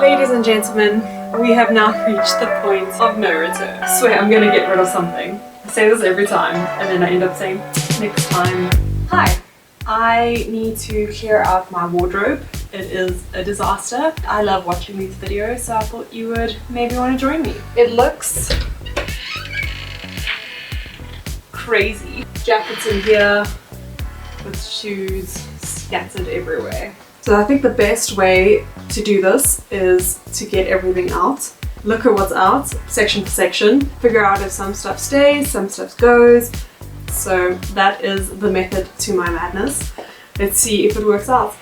Ladies and gentlemen, we have now reached the point of no return. I swear I'm gonna get rid of something. I say this every time and then I end up saying next time. Hi, I need to clear out my wardrobe. It is a disaster. I love watching these videos, so I thought you would maybe want to join me. It looks crazy. Jackets in here with shoes scattered everywhere. So I think the best way to do this is to get everything out. Look at what's out, section for section. Figure out if some stuff stays, some stuff goes. So that is the method to my madness. Let's see if it works out.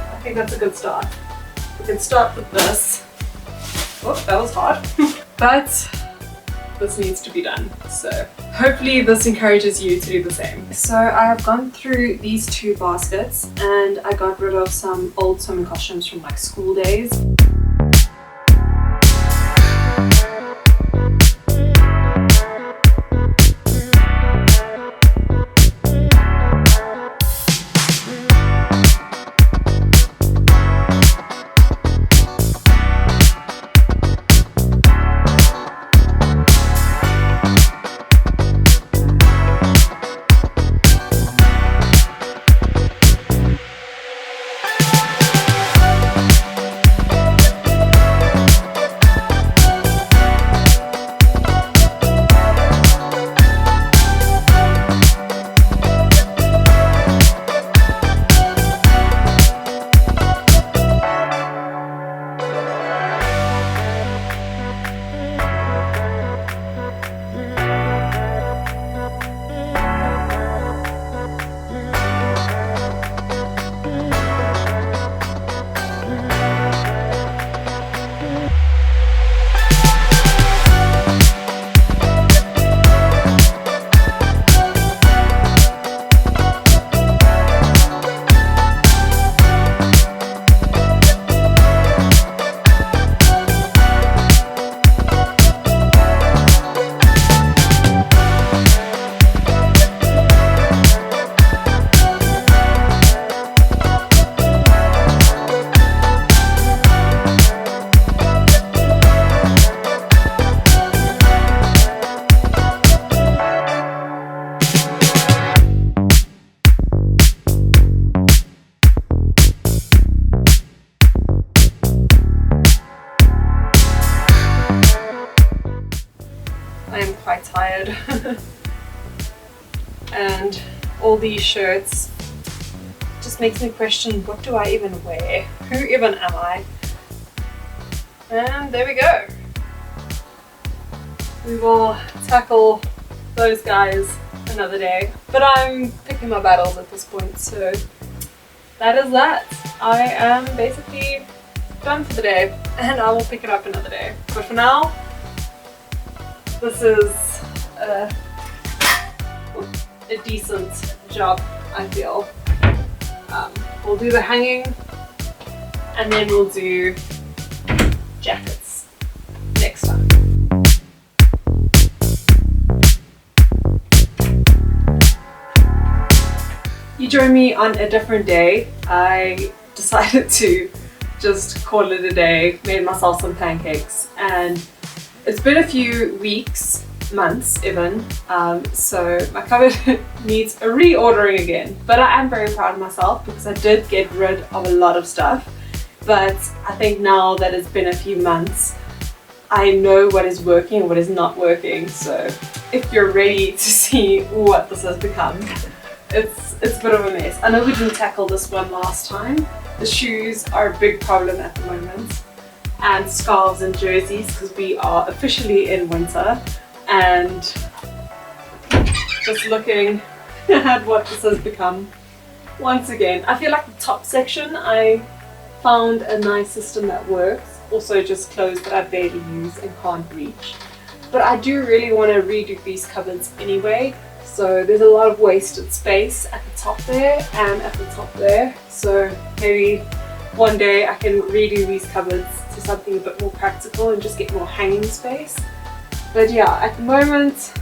I think that's a good start. We can start with this. Oh, that was hard. But this needs to be done, so hopefully this encourages you to do the same. So I have gone through these two baskets and I got rid of some old swimming costumes from like school days. I am quite tired and all these shirts just makes me question, what do I even wear? Who even am I? And there we go. We will tackle those guys another day, but I'm picking my battles at this point, so that is that. I am basically done for the day and I will pick it up another day, but for now this is a decent job, I feel. We'll do the hanging and then we'll do jackets next time. You join me on a different day. I decided to just call it a day, made myself some pancakes, and it's been a few weeks, months even, so my cupboard needs a reordering again. But I am very proud of myself because I did get rid of a lot of stuff. But I think now that it's been a few months, I know what is working and what is not working. So if you're ready to see what this has become, it's a bit of a mess. I know we didn't tackle this one last time. The shoes are a big problem at the moment, and scarves and jerseys because we are officially in winter. And just looking at what this has become once again. I feel like the top section I found a nice system that works, also just clothes that I barely use and can't reach. But I do really want to redo these cupboards anyway, so there's a lot of wasted space at the top there and at the top there, so maybe one day I can redo these cupboards to something a bit more practical and just get more hanging space. But yeah, at the moment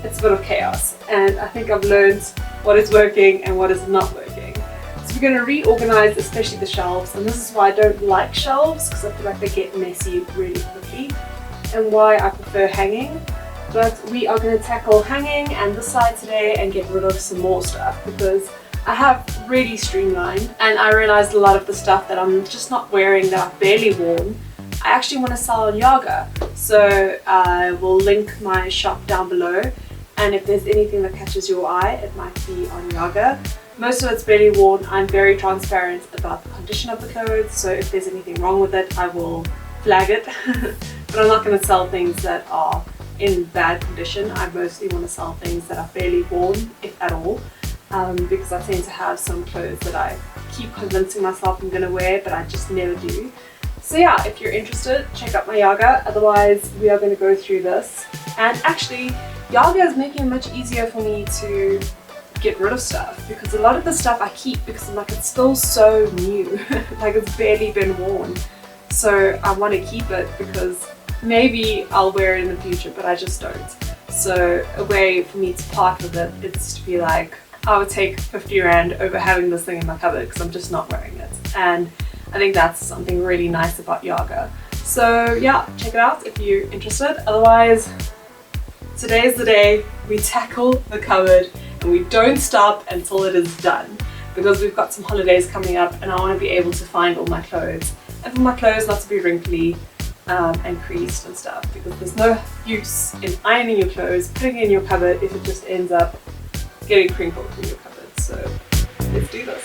it's a bit of chaos, and I think I've learned what is working and what is not working. So we're going to reorganize especially the shelves, and this is why I don't like shelves, because I feel like they get messy really quickly, and why I prefer hanging. But we are going to tackle hanging and this side today and get rid of some more stuff, because I have really streamlined, and I realized a lot of the stuff that I'm just not wearing, that I've barely worn, I actually want to sell on Yaga. So I will link my shop down below, and if there's anything that catches your eye, it might be on Yaga. Most of it's barely worn. I'm very transparent about the condition of the clothes, so if there's anything wrong with it, I will flag it. But I'm not going to sell things that are in bad condition. I mostly want to sell things that are barely worn, if at all, because I tend to have some clothes that I keep convincing myself I'm going to wear, but I just never do. So yeah, if you're interested, check out my Yaga. Otherwise, we are going to go through this. And actually, Yaga is making it much easier for me to get rid of stuff, because a lot of the stuff I keep because I'm like, it's still so new. Like, it's barely been worn. So I want to keep it because maybe I'll wear it in the future, but I just don't. So a way for me to part with it is to be like, I would take 50 Rand over having this thing in my cupboard because I'm just not wearing it. And I think that's something really nice about Yaga. So yeah, check it out if you're interested. Otherwise, today is the day we tackle the cupboard and we don't stop until it is done, because we've got some holidays coming up and I want to be able to find all my clothes, and for my clothes not to be wrinkly and creased and stuff, because there's no use in ironing your clothes, putting it in your cupboard if it just ends up getting crinkled in your cupboard. So let's do this.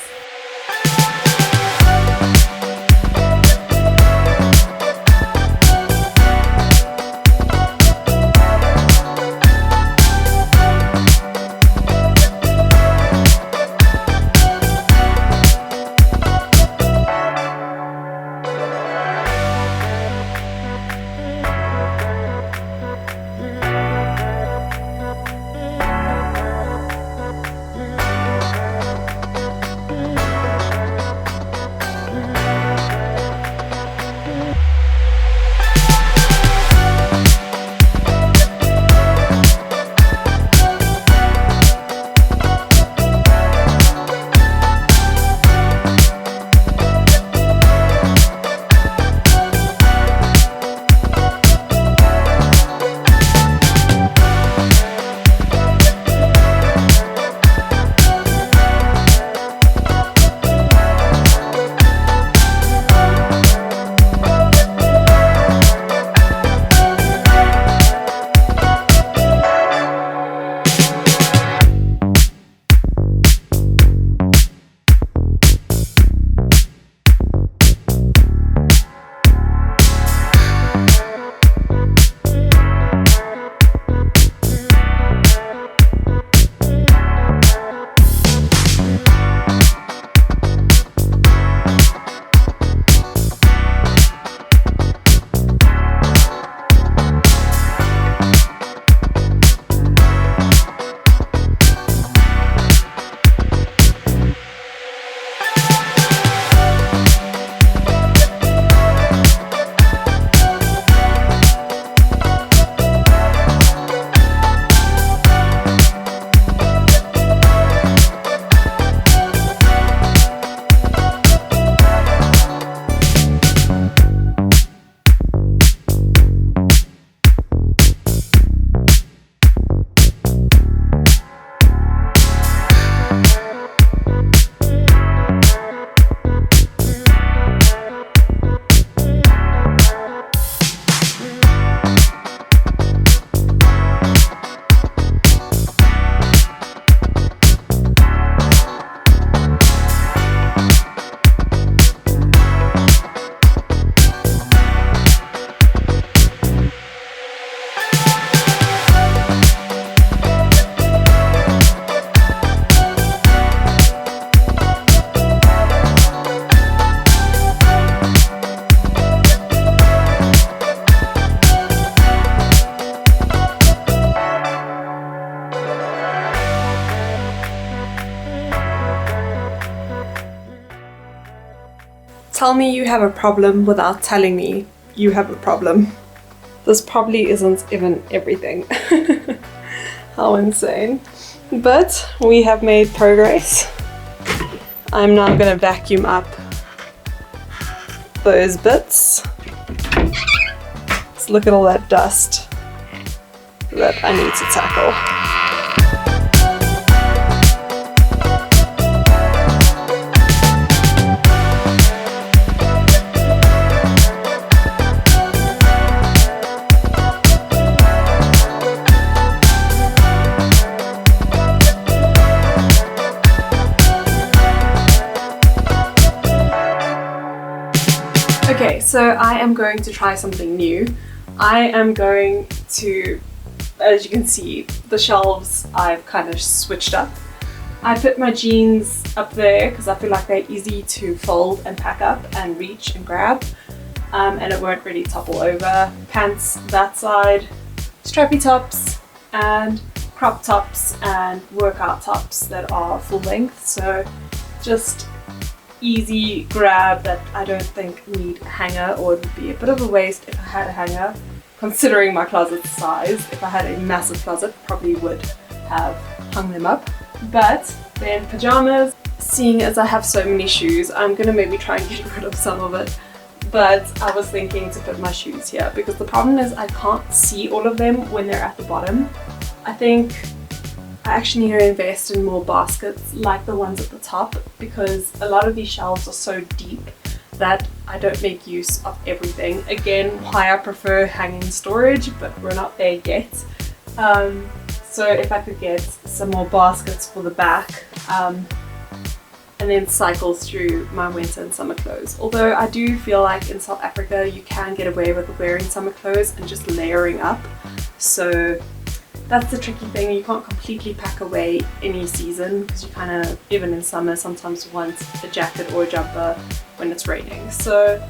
Tell me you have a problem without telling me you have a problem. This probably isn't even everything. How insane. But we have made progress. I'm now gonna vacuum up those bits. Let's look at all that dust that I need to tackle. Okay, so I am going to try something new. I am going to, as you can see, the shelves I've kind of switched up. I put my jeans up there because I feel like they're easy to fold and pack up and reach and grab, and it won't really topple over. Pants that side, strappy tops and crop tops and workout tops that are full length, so just easy grab that I don't think need a hanger, or it would be a bit of a waste if I had a hanger, considering my closet size. If I had a massive closet, probably would have hung them up. But then pajamas, seeing as I have so many shoes, I'm gonna maybe try and get rid of some of it. But I was thinking to put my shoes here because the problem is I can't see all of them when they're at the bottom. I think I actually need to invest in more baskets like the ones at the top, because a lot of these shelves are so deep that I don't make use of everything. Again, why I prefer hanging storage, but we're not there yet. So if I could get some more baskets for the back, and then cycle through my winter and summer clothes. Although I do feel like in South Africa you can get away with wearing summer clothes and just layering up. So that's the tricky thing. You can't completely pack away any season because you kind of, even in summer, sometimes want a jacket or a jumper when it's raining. So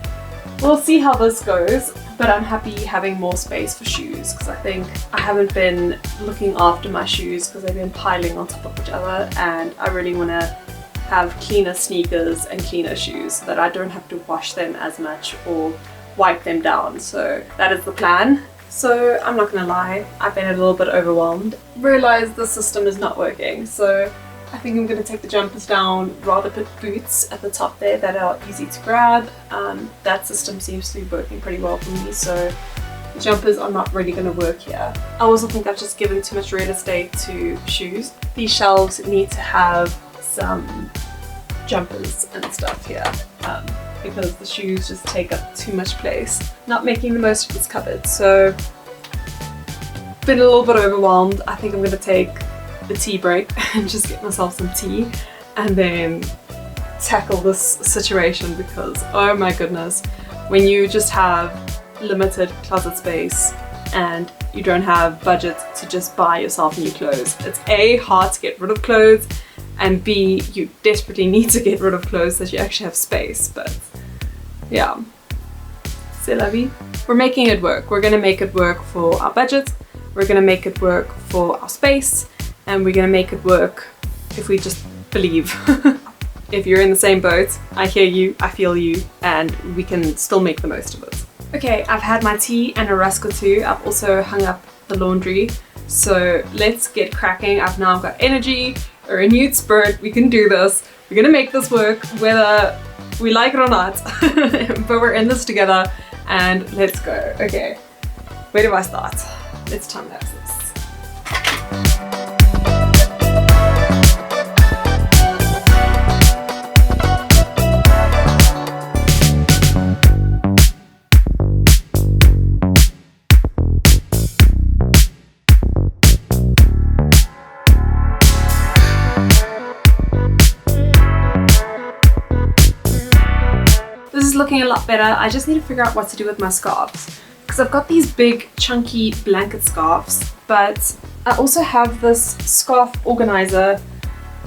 we'll see how this goes, but I'm happy having more space for shoes because I think I haven't been looking after my shoes because they've been piling on top of each other, and I really want to have cleaner sneakers and cleaner shoes so that I don't have to wash them as much or wipe them down. So that is the plan. So I'm not gonna lie, I've been a little bit overwhelmed. Realised the system is not working, so I think I'm gonna take the jumpers down, rather put boots at the top there that are easy to grab. That system seems to be working pretty well for me, so the jumpers are not really gonna work here. I also think I've just given too much real estate to shoes. These shelves need to have some jumpers and stuff here. Because the shoes just take up too much place, not making the most of this cupboard. So been a little bit overwhelmed. I think I'm gonna take a tea break and just get myself some tea and then tackle this situation, because oh my goodness, when you just have limited closet space and you don't have budget to just buy yourself new clothes, it's A, hard to get rid of clothes, and B, you desperately need to get rid of clothes so that you actually have space. But yeah, c'est la vie. We're making it work. We're gonna make it work for our budget, we're gonna make it work for our space, and we're gonna make it work if we just believe. If you're in the same boat, I hear you, I feel you, and we can still make the most of it. Okay, I've had my tea and a rusk or two. I've also hung up the laundry. So let's get cracking. I've now got energy, a renewed spirit. We can do this. We're gonna make this work whether we like it or not. But we're in this together and let's go. Okay, where do I start? Let's time lapse this. Looking a lot better. I just need to figure out what to do with my scarves, because I've got these big chunky blanket scarves, but I also have this scarf organizer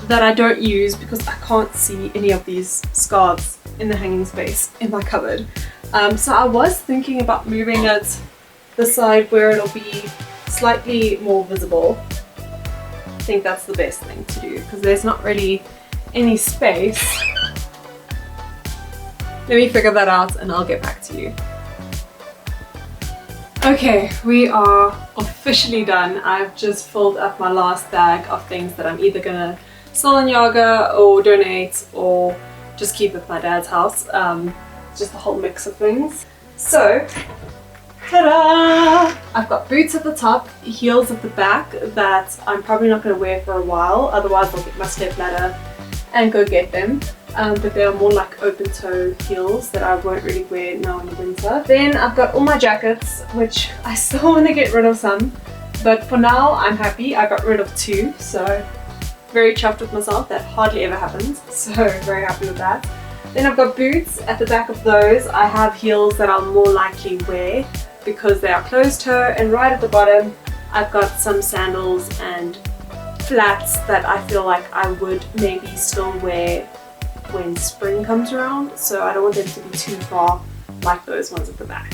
that I don't use because I can't see any of these scarves in the hanging space in my cupboard. So I was thinking about moving it this side where it'll be slightly more visible. I think that's the best thing to do because there's not really any space. Let me figure that out and I'll get back to you. Okay, we are officially done. I've just filled up my last bag of things that I'm either gonna sell on Yaga or donate or just keep at my dad's house. Just a whole mix of things. So, ta-da! I've got boots at the top, heels at the back that I'm probably not gonna wear for a while, otherwise I'll get my step ladder and go get them. But they are more like open toe heels that I won't really wear now in the winter. Then I've got all my jackets, which I still want to get rid of some, but for now I'm happy. I got rid of 2, so very chuffed with myself. That hardly ever happens, so very happy with that. Then I've got boots. At the back of those I have heels that I'll more likely wear because they are closed toe, and right at the bottom I've got some sandals and flats that I feel like I would maybe still wear when spring comes around, so I don't want them to be too far like those ones at the back.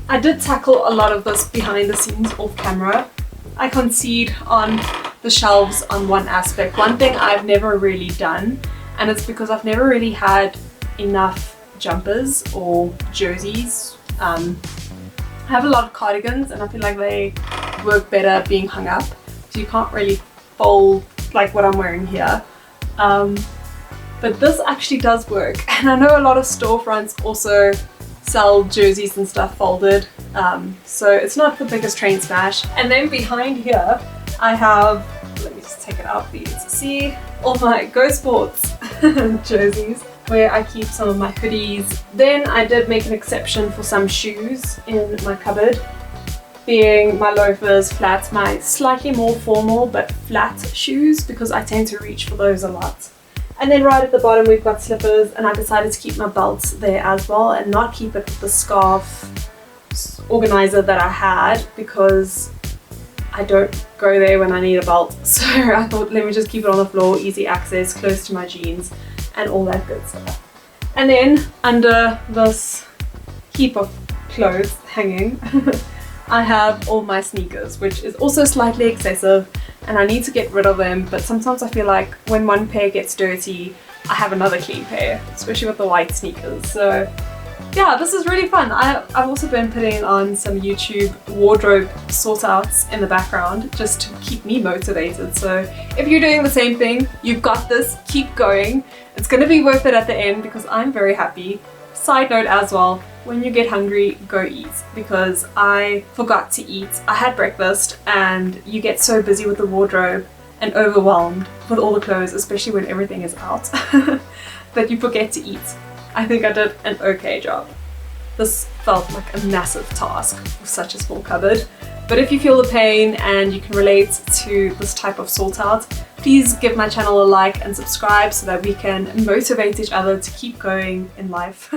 I did tackle a lot of this behind the scenes off camera. I concede on the shelves on one aspect. One thing I've never really done, and it's because I've never really had enough jumpers or jerseys. I have a lot of cardigans and I feel like they work better being hung up, so you can't really fold like what I'm wearing here. But this actually does work, and I know a lot of storefronts also sell jerseys and stuff folded, so it's not the biggest train smash. And then behind here I have, let me just take it out for you to see, all my Go Sports jerseys where I keep some of my hoodies. Then I did make an exception for some shoes in my cupboard, being my loafers, flats, my slightly more formal but flat shoes, because I tend to reach for those a lot. And then right at the bottom we've got slippers, and I decided to keep my belts there as well and not keep it with the scarf organizer that I had, because I don't go there when I need a belt. So I thought, let me just keep it on the floor, easy access, close to my jeans and all that good stuff. And then under this heap of clothes hanging I have all my sneakers, which is also slightly excessive and I need to get rid of them, but sometimes I feel like when one pair gets dirty I have another clean pair, especially with the white sneakers. So yeah, this is really fun. I've also been putting on some YouTube wardrobe sort outs in the background just to keep me motivated. So if you're doing the same thing, you've got this, keep going. It's going to be worth it at the end because I'm very happy. Side note as well, when you get hungry, go eat, because I forgot to eat. I had breakfast and you get so busy with the wardrobe and overwhelmed with all the clothes, especially when everything is out, that you forget to eat. I think I did an okay job. This felt like a massive task for such a small cupboard, but if you feel the pain and you can relate to this type of sort out, please give my channel a like and subscribe so that we can motivate each other to keep going in life.